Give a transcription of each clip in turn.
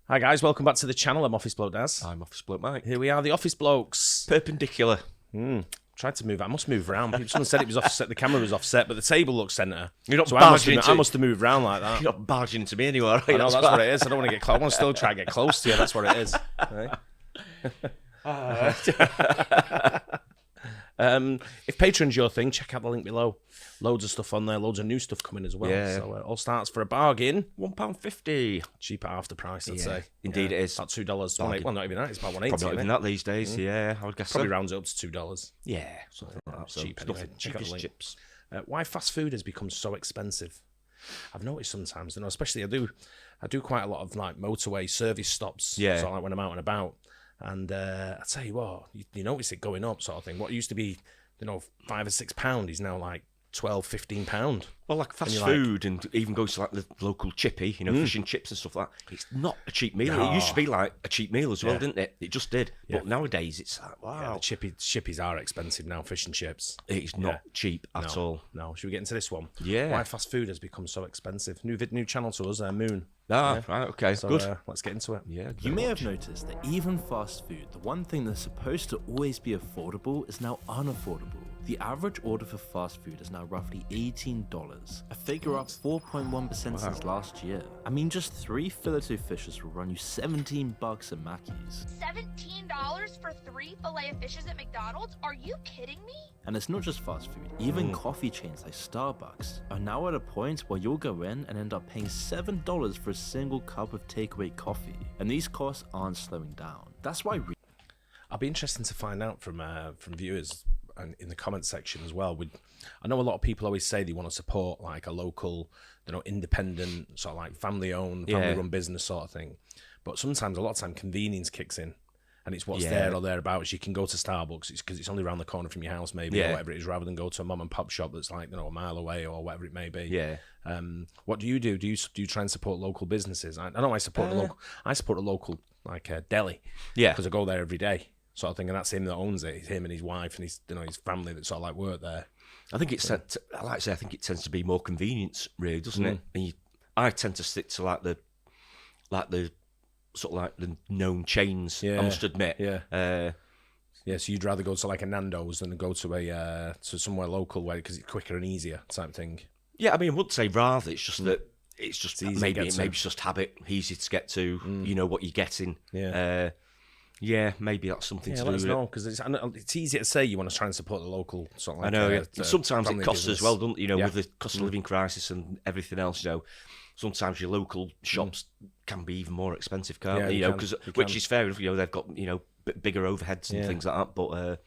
Hi guys, welcome back to the channel. I'm Office Bloke Daz. I'm Office Bloke Mike. Here we are, the Office Blokes. Perpendicular. Tried to move. I must move around. Someone said it was offset. The camera was offset, but the table looks centre. You're not so barging I must have moved around like that. You're not barging into me anywhere, right? I know, that's what it is. I don't want to get close. I want to still try to get close to you. That's what it is. If Patreon's your thing, check out the link below. Loads of stuff on there. Loads of new stuff coming as well. Yeah. So all starts for a bargain. £1.50. Cheap at half the price, I'd say. Indeed it is. About $2. Well, not even that. It's about $1.80. Probably not even that these days. Yeah, I would guess Probably so. rounds it up to $2. Yeah, something like that. It's cheap anyway. Nothing. Check out the Cheapest link. chips. Why fast food has become so expensive? I've noticed sometimes, especially I do quite a lot of like motorway service stops. Yeah. So like when I'm out and about, and I tell you what, you notice it going up, sort of thing. What used to be, £5 or £6 is now like £12-15. Well, like fast food and even goes to like the local chippy, fish and chips and stuff like that. It's not a cheap meal. No. It used to be like a cheap meal as well, Yeah. didn't it? It just did. Yeah. But nowadays it's like, wow. Yeah, the chippies are expensive now, fish and chips. It's not cheap at all. No. Should we get into this one? Yeah. Why fast food has become so expensive. New channel to us, Moon. Right, okay, So, good. let's get into it. Yeah, You may have noticed that even fast food, the one thing that's supposed to always be affordable, is now unaffordable. The average order for fast food is now roughly $18, a figure up 4.1% since last year. I mean, just 3 filet fishes will run you $17 at Mackey's. $17 for 3 filet of fishes at McDonald's? Are you kidding me? And it's not just fast food, even coffee chains like Starbucks are now at a point where you'll go in and end up paying $7 for a single cup of takeaway coffee. And these costs aren't slowing down. That's why I'll be interested to find out from viewers and in the comments section as well. I know a lot of people always say they want to support like a local, independent, sort of like family-owned, family-run business sort of thing. But sometimes, a lot of time, convenience kicks in, and it's what's there or thereabouts. You can go to Starbucks because it's only around the corner from your house, maybe, or whatever it is, rather than go to a mom and pop shop that's like a mile away or whatever it may be. Yeah. What do you do? Do you try and support local businesses? I know I support the local. I support a local like deli. Yeah. Because I go there every day, sort of thing, and that's him that owns it. It's him and his wife and his family that sort of like work there. I think it's I think it tends to be more convenience, really, doesn't it? And I tend to stick to like the sort of like the known chains. I must admit. Yeah. So you'd rather go to like a Nando's than go to to somewhere local where because it's quicker and easier type thing. Yeah, I mean, I wouldn't say rather. It's just that it's just easy maybe to get to. it's just habit, easy to get to. You know what you're getting. Yeah. Yeah, maybe that's something to do let with us it. know because it's easy to say you want to try and support the local sort of like. I know. Sometimes it family costs business. as well, doesn't it? With the cost of living crisis and everything else. Sometimes your local shops can be even more expensive, can't they? Which is fair enough. They've got bigger overheads and things like that. But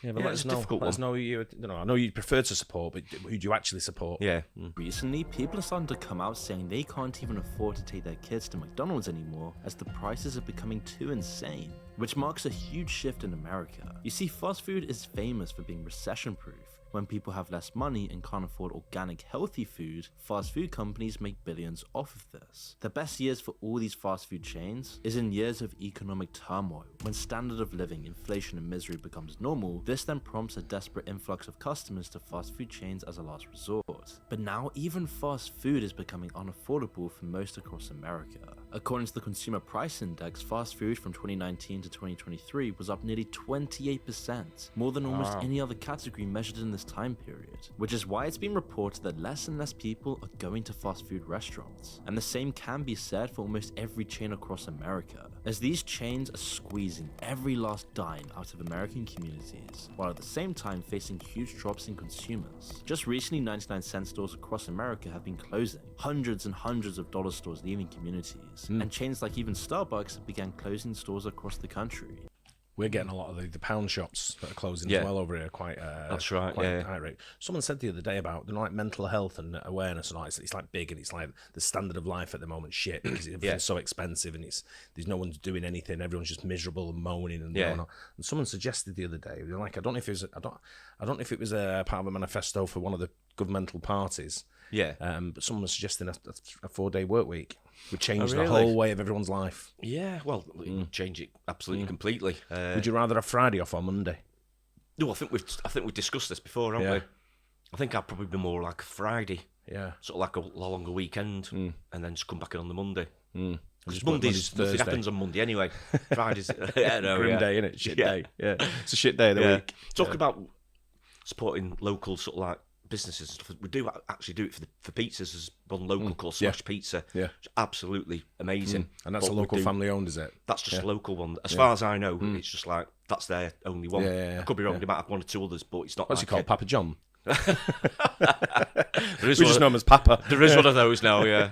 let us know. Difficult Let us know who you. I know you prefer to support, but who do you actually support? yeah, Recently, people are starting to come out saying they can't even afford to take their kids to McDonald's anymore as the prices are becoming too insane, which marks a huge shift in America. You see, fast food is famous for being recession-proof. When people have less money and can't afford organic, healthy food, fast food companies make billions off of this. The best years for all these fast food chains is in years of economic turmoil. When standard of living, inflation, and misery becomes normal, this then prompts a desperate influx of customers to fast food chains as a last resort. But now, even fast food is becoming unaffordable for most across America. According to the Consumer Price Index, fast food from 2019 to 2023 was up nearly 28%, more than almost any other category measured in this time period, which is why it's been reported that less and less people are going to fast food restaurants. And the same can be said for almost every chain across America, as these chains are squeezing every last dime out of American communities, while at the same time facing huge drops in consumers. Just recently, 99-cent stores across America have been closing, hundreds and hundreds of dollar stores leaving communities, and chains like even Starbucks began closing stores across the country. We're getting a lot of the pound shops that are closing as well over here. Quite that's right. Quite high rate. Someone said the other day about like mental health and awareness, and it's like big, and it's like the standard of life at the moment shit because everything's so expensive, and there's no one's doing anything. Everyone's just miserable and moaning and going on. And someone suggested the other day, they're like, I don't know if it was a part of a manifesto for one of the governmental parties. Yeah. But someone was suggesting a 4-day work week would change really? the whole way of everyone's life. Yeah, well, it would change it absolutely completely. Would you rather have Friday off or Monday? No, I think we've discussed this before, haven't we? I think I'd probably be more like a Friday. Yeah. Sort of like a longer weekend, and then just come back in on the Monday. Because Monday's nothing happens on Monday anyway. Friday's Grim day, innit? Shit day. Yeah, it's a shit day of the week. Talking about supporting local sort of like businesses and stuff, we do actually do it for pizzas. There's one local called Smash Pizza. Yeah, it's absolutely amazing. And that's a local family owned, is it? That's just a local one. As far as I know, it's just like that's their only one. I could be wrong. They might have one or two others, but it's not. What's like it called? Papa John. We just know him as Papa. There is one of those now. Yeah.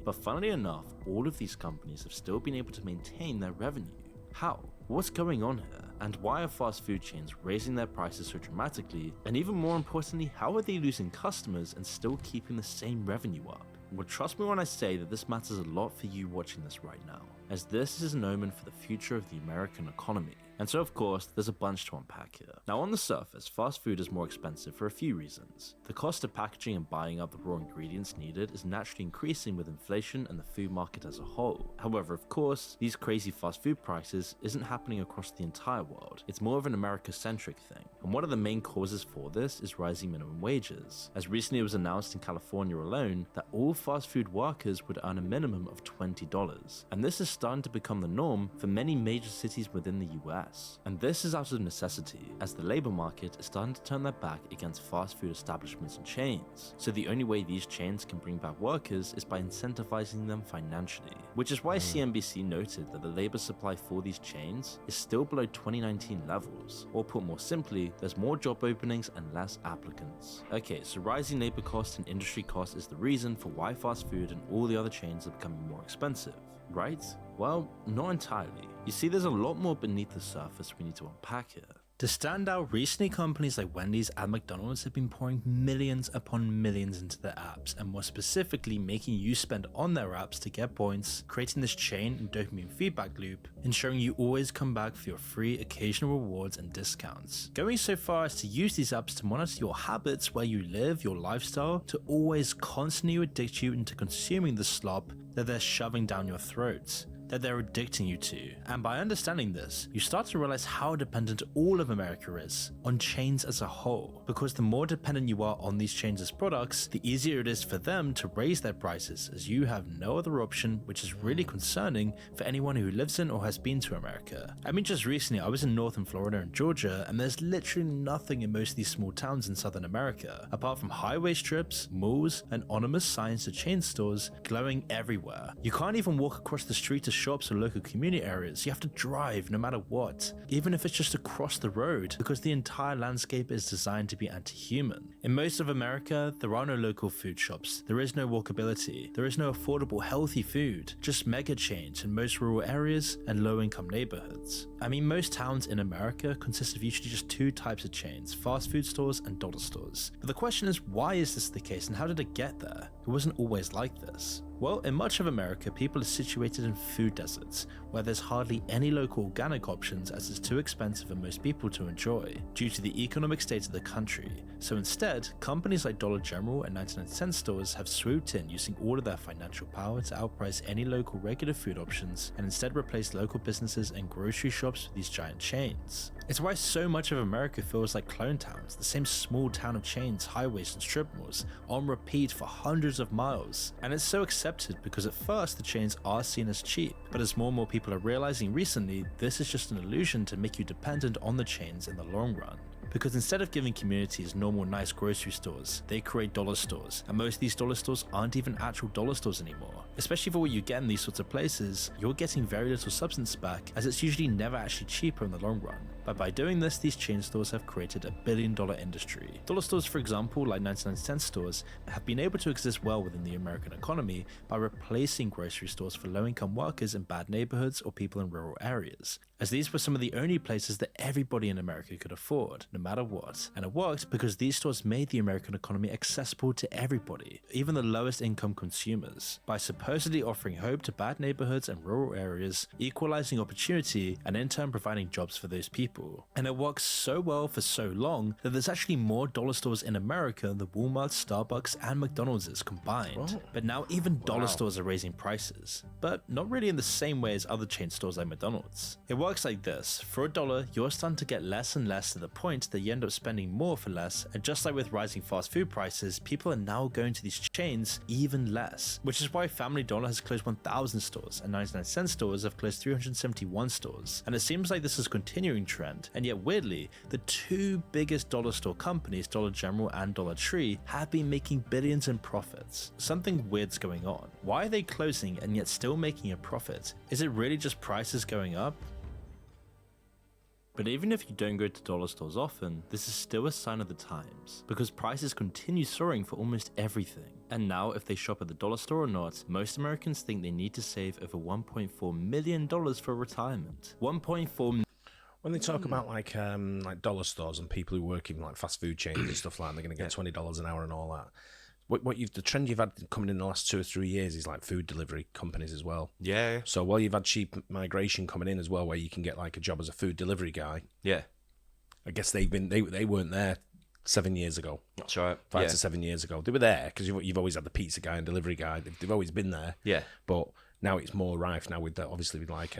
But funnily enough, all of these companies have still been able to maintain their revenue. How? What's going on here? And why are fast food chains raising their prices so dramatically? And even more importantly, how are they losing customers and still keeping the same revenue up? Well, trust me when I say that this matters a lot for you watching this right now, as this is an omen for the future of the American economy. And so of course, there's a bunch to unpack here. Now on the surface, fast food is more expensive for a few reasons. The cost of packaging and buying up the raw ingredients needed is naturally increasing with inflation and the food market as a whole. However, of course, these crazy fast food prices isn't happening across the entire world. It's more of an America-centric thing. And one of the main causes for this is rising minimum wages. As recently it was announced in California alone that all fast food workers would earn a minimum of $20. And this is starting to become the norm for many major cities within the US. And this is out of necessity, as the labour market is starting to turn their back against fast food establishments and chains. So the only way these chains can bring back workers is by incentivizing them financially. Which is why CNBC noted that the labour supply for these chains is still below 2019 levels. Or put more simply, there's more job openings and less applicants. Okay, so rising labour costs and industry costs is the reason for why fast food and all the other chains are becoming more expensive, right? Well, not entirely. You see, there's a lot more beneath the surface we need to unpack here. To stand out, recently companies like Wendy's and McDonald's have been pouring millions upon millions into their apps, and more specifically making you spend on their apps to get points, creating this chain and dopamine feedback loop, ensuring you always come back for your free occasional rewards and discounts. Going so far as to use these apps to monitor your habits, where you live, your lifestyle, to always constantly addict you into consuming the slop that they're shoving down your throats, that they're addicting you to. And by understanding this, you start to realize how dependent all of America is on chains as a whole. Because the more dependent you are on these chains as products, the easier it is for them to raise their prices, as you have no other option, which is really concerning for anyone who lives in or has been to America. I mean, just recently I was in northern Florida and Georgia, and there's literally nothing in most of these small towns in southern America, apart from highway strips, malls, and anonymous signs to chain stores glowing everywhere. You can't even walk across the street to shops or local community areas. You have to drive no matter what, even if it's just across the road, because the entire landscape is designed to be anti-human. In most of America, there are no local food shops, there is no walkability, there is no affordable healthy food, just mega chains in most rural areas and low-income neighborhoods. I mean, most towns in America consist of usually just two types of chains, fast food stores and dollar stores. But the question is, why is this the case and how did it get there? It wasn't always like this. Well, in much of America, people are situated in food deserts, where there's hardly any local organic options, as it's too expensive for most people to enjoy, due to the economic state of the country. So instead, companies like Dollar General and 99-cent stores have swooped in, using all of their financial power to outprice any local regular food options, and instead replace local businesses and grocery shops with these giant chains. It's why so much of America feels like clone towns, the same small town of chains, highways and strip malls, on repeat for hundreds of miles. And it's so accepted because at first the chains are seen as cheap, but as more and more people are realizing recently, this is just an illusion to make you dependent on the chains in the long run. Because instead of giving communities normal nice grocery stores, they create dollar stores, and most of these dollar stores aren't even actual dollar stores anymore. Especially for what you get in these sorts of places, you're getting very little substance back, as it's usually never actually cheaper in the long run. But by doing this, these chain stores have created a billion-dollar industry. Dollar stores, for example, like 99-cent stores, have been able to exist well within the American economy by replacing grocery stores for low-income workers in bad neighborhoods or people in rural areas, as these were some of the only places that everybody in America could afford, no matter what. And it worked because these stores made the American economy accessible to everybody, even the lowest income consumers, by supposedly offering hope to bad neighborhoods and rural areas, equalizing opportunity, and in turn providing jobs for those people. people. And it works so well for so long that there's actually more dollar stores in America than Walmart, Starbucks, and McDonald's is combined. But now even dollar stores are raising prices, but not really in the same way as other chain stores like McDonald's. It works like this: for $1, you're starting to get less and less to the point that you end up spending more for less, and just like with rising fast food prices, people are now going to these chains even less, which is why Family Dollar has closed 1,000 stores and 99-cent stores have closed 371 stores. And it seems like this is a continuing trend, and yet weirdly, the two biggest dollar store companies, Dollar General and Dollar Tree, have been making billions in profits. Something weird's going on. Why are they closing and yet still making a profit? Is it really just prices going up? But even if you don't go to dollar stores often, this is still a sign of the times, because prices continue soaring for almost everything. And now, if they shop at the dollar store or not, most Americans think they need to save over $1.4 million for retirement. 1.4 When they talk about like dollar stores and people who work in like fast food chains and stuff like that, they're going to get $20 an hour and all that. The trend you've had coming in the last 2 or 3 years is like food delivery companies as well. Yeah. So while you've had cheap migration coming in as well, where you can get like a job as a food delivery guy. Yeah. I guess they weren't there 7 years ago. That's right. 5 to 7 years ago. They were there because you've always had the pizza guy and delivery guy. They've always been there. Yeah. But now it's more rife now with that, obviously with like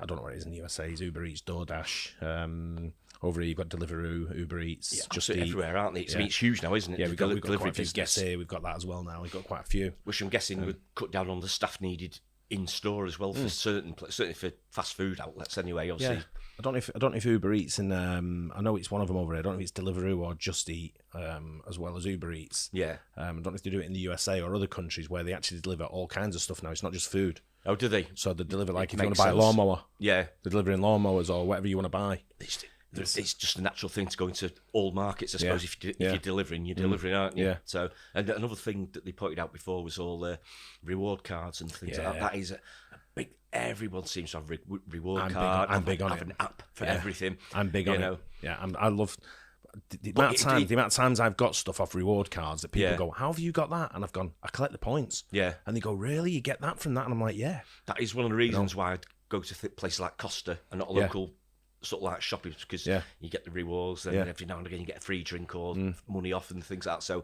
I don't know what it is in the USA. It's Uber Eats, DoorDash. Over here, you've got Deliveroo, Uber Eats, Yeah, Just Eat. Everywhere, aren't they? I mean, it's huge now, isn't it? Yeah, we've got delivery quite a few business. guests here. We've got that as well now. We've got quite a few. Which I'm guessing would cut down on the staff needed in store as well for certainly for fast food outlets anyway. Obviously, Yeah. I don't know if Uber Eats and I know it's one of them over here. I don't know if it's Deliveroo or Just Eat as well as Uber Eats. Yeah. I don't know if they do it in the USA or other countries where they actually deliver all kinds of stuff now. It's not just food. Oh, do they? So they deliver like if you want Makes to buy a sense. lawnmower, Yeah. they're delivering lawnmowers or whatever you want to buy. It's just a natural thing to go into all markets, I suppose. Yeah. If you're delivering, aren't you? Yeah. So, and another thing that they pointed out before was all the reward cards and things like that. That is a big. Everyone seems to have reward card. I'm big on have it. an app for everything. I'm big on it. Yeah, I love the amount of times I've got stuff off reward cards that people go, "How have you got that?" And I've gone, "I collect the points." Yeah. And they go, "Really? You get that from that?" And I'm like, "Yeah." That is one of the reasons why I'd go to places like Costa and not a local sort of like shopping, because you get the rewards and every now and again you get a free drink or money off and things like that. So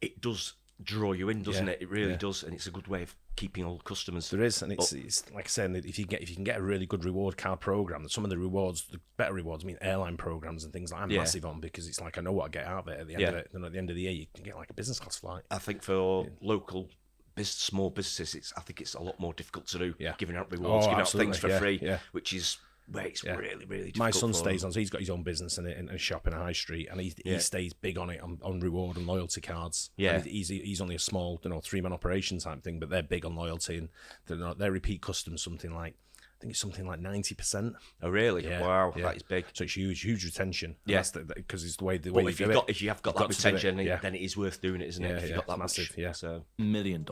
it does draw you in, doesn't it? It really does, and it's a good way of keeping old customers. There is, and it's like I said, if you can get a really good reward card program, some of the rewards, the better rewards, I mean airline programs and things like that, I'm massive on, because it's like I know what I get out of it at the end of it. And at the end of the year, you can get like a business class flight. I think for local small businesses, I think it's a lot more difficult to do. Giving out rewards, giving out things for free, which is where it's really, really difficult. My son stays on, so he's got his own business in a shop in a high street, and he stays big on it on reward and loyalty cards. Yeah, and he's only a small 3-man operation type thing, but they're big on loyalty, and their repeat customers something like. I think it's something like 90%. Oh, really? Yeah, wow, that is big. So it's huge retention. Yeah, because it's the way if you have got that retention, then it is worth doing it, isn't it? If you've got that massive, much, so $1 million.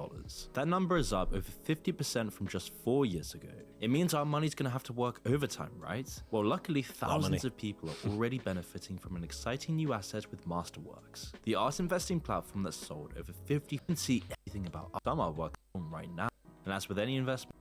That number is up over 50% from just 4 years ago. It means our money's going to have to work overtime, right? Well, luckily, thousands of people are already benefiting from an exciting new asset with Masterworks, the art investing platform that sold over 50. You can see everything about some artwork right now. And as with any investment,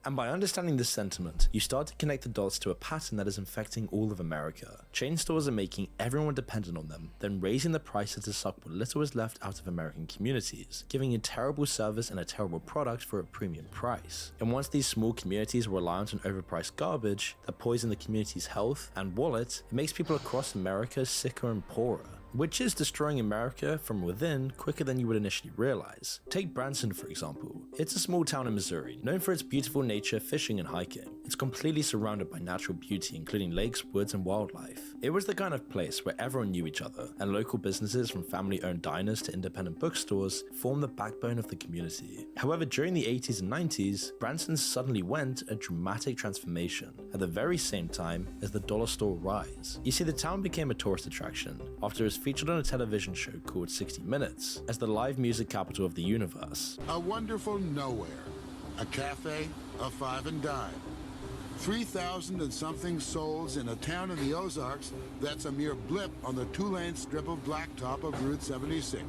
and by understanding this sentiment, you start to connect the dots to a pattern that is infecting all of America. Chain stores are making everyone dependent on them, then raising the prices to suck what little is left out of American communities, giving a terrible service and a terrible product for a premium price. And once these small communities are reliant on overpriced garbage that poison the community's health and wallet, it makes people across America sicker and poorer, which is destroying America from within quicker than you would initially realize. Take Branson, for example. It's a small town in Missouri, known for its beautiful nature, fishing, and hiking. It's completely surrounded by natural beauty, including lakes, woods, and wildlife. It was the kind of place where everyone knew each other, and local businesses from family-owned diners to independent bookstores formed the backbone of the community. However, during the 80s and 90s, Branson suddenly went a dramatic transformation, at the very same time as the dollar store rise. You see, the town became a tourist attraction after it was featured on a television show called 60 Minutes as the live music capital of the universe. A wonderful nowhere. A cafe, a five and dime. 3,000 and something souls in a town in the Ozarks that's a mere blip on the 2-lane strip of blacktop of Route 76.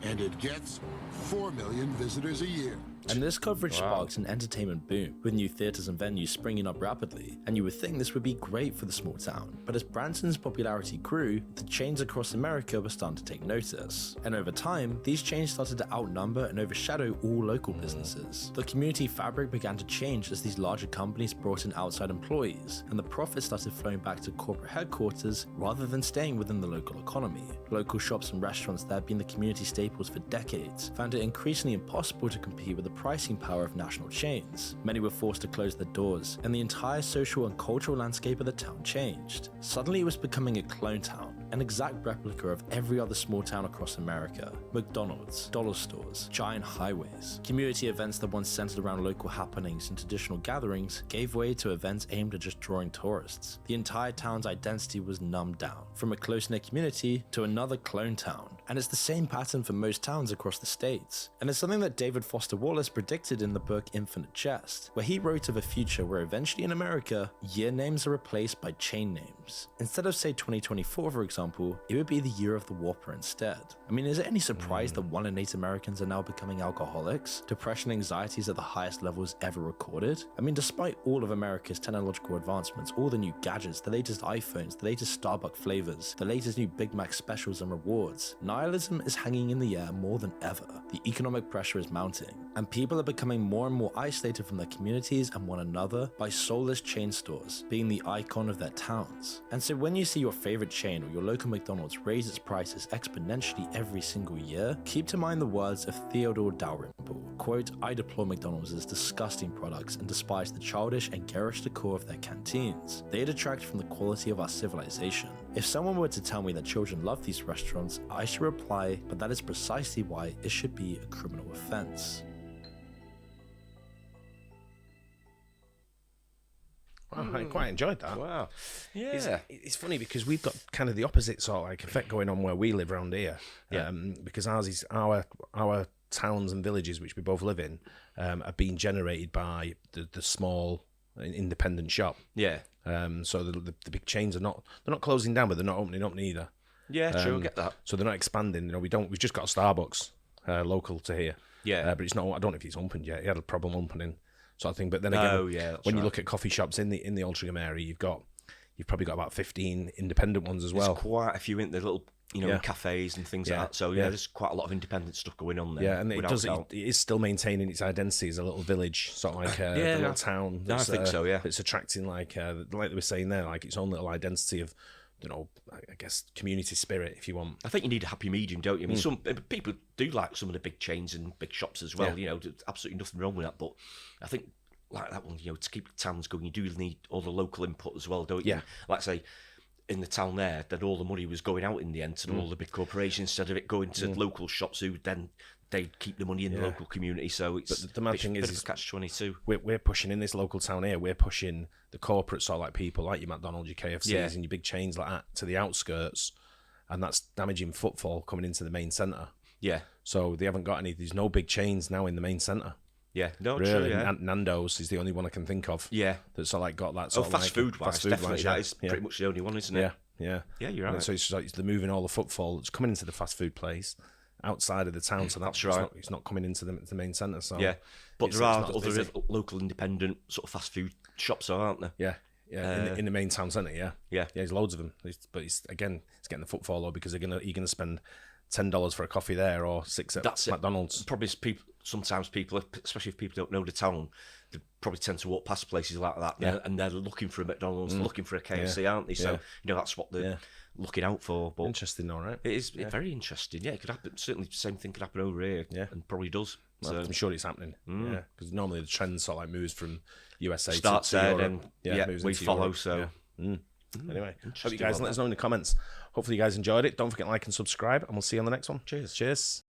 And it gets 4 million visitors a year. And this coverage sparked an entertainment boom, with new theatres and venues springing up rapidly, and you would think this would be great for the small town. But as Branson's popularity grew, the chains across America were starting to take notice. And over time, these chains started to outnumber and overshadow all local businesses. The community fabric began to change as these larger companies brought in outside employees, and the profits started flowing back to corporate headquarters rather than staying within the local economy. Local shops and restaurants that had been the community staples for decades found it increasingly impossible to compete with the pricing power of national chains. Many were forced to close their doors, and the entire social and cultural landscape of the town changed. Suddenly it was becoming a clone town, an exact replica of every other small town across America. McDonald's, dollar stores, giant highways. Community events that once centered around local happenings and traditional gatherings gave way to events aimed at just drawing tourists. The entire town's identity was numbed down, from a close-knit community to another clone town. And it's the same pattern for most towns across the states. And it's something that David Foster Wallace predicted in the book Infinite Jest, where he wrote of a future where eventually in America, year names are replaced by chain names. Instead of say 2024 for example, it would be the year of the Whopper instead. I mean, is it any surprise that 1 in 8 Americans are now becoming alcoholics? Depression and anxiety is at the highest levels ever recorded? I mean, despite all of America's technological advancements, all the new gadgets, the latest iPhones, the latest Starbucks flavors, the latest new Big Mac specials and rewards, nihilism is hanging in the air more than ever. The economic pressure is mounting, and people are becoming more and more isolated from their communities and one another by soulless chain stores being the icon of their towns. And so when you see your favorite chain or your local McDonald's raise its prices exponentially every single year, keep to mind the words of Theodore Dalrymple, quote, "I deplore McDonald's disgusting products and despise the childish and garish decor of their canteens. They detract from the quality of our civilization. If someone were to tell me that children love these restaurants, I should reply, but that is precisely why it should be a criminal offense." Wow, I quite enjoyed that. Wow. Yeah. It's funny because we've got kind of the opposite sort of like effect going on where we live around here. Yeah. Because ours is our towns and villages, which we both live in, are being generated by the small independent shop. Yeah. So the big chains they're not closing down, but they're not opening up neither. Yeah, true. I get that. So they're not expanding. You know, we've just got a Starbucks local to here. Yeah. But it's not. I don't know if it's opened yet. He had a problem opening, sort of thing. But then again, when you look at coffee shops in the Altrincham area, you've probably got about 15 independent ones as well. There's quite a few in the little, cafes and things like that. So there's quite a lot of independent stuff going on there. Yeah, and it is still maintaining its identity as a little village, sort of like a little town. I think so. Yeah, it's attracting like they were saying there, like its own little identity of, I guess community spirit, if you want. I think you need a happy medium, don't you? I mean, some people do like some of the big chains and big shops as well. Yeah. There's absolutely nothing wrong with that. But I think like that one, to keep the towns going, you do need all the local input as well, don't you? Yeah. Like say, in the town there, then all the money was going out in the end to all the big corporations instead of it going to local shops who then they'd keep the money in the local community. So it's but the mad thing is catch-22. We're pushing in this local town here. We're pushing the corporate sort of like people like your McDonald's, your KFCs, and your big chains like that to the outskirts, and that's damaging footfall coming into the main centre. Yeah. So they haven't got any. There's no big chains now in the main centre. Yeah, no, really. True, yeah. Nando's is the only one I can think of. Yeah, that's sort of like got that sort of fast food wise. Definitely, that is pretty much the only one, isn't it? Yeah, you're right. And so it's like they're moving all the footfall that's coming into the fast food place outside of the town, so that's right. It's not coming into the main centre. So but there are other local independent sort of fast food shops, aren't there? Yeah, in the main town centre. Yeah. There's loads of them, but it's getting the footfall though, because you're gonna spend $10 for a coffee there or $6 at McDonald's. Probably sometimes people, especially if people don't know the town, they probably tend to walk past places like that, and they're looking for a McDonald's, looking for a KFC, aren't they? So that's what they're looking out for. But interesting, all right. It is very interesting. Yeah, it could happen. Certainly, the same thing could happen over here. Yeah, and probably does. Well, so I'm sure it's happening. Yeah, because normally the trend sort of like moves from USA starts to there, Europe. then we follow. Europe. So. Anyway, hope you guys let us know in the comments. Hopefully you guys enjoyed it. Don't forget to like and subscribe, and we'll see you on the next one. Cheers.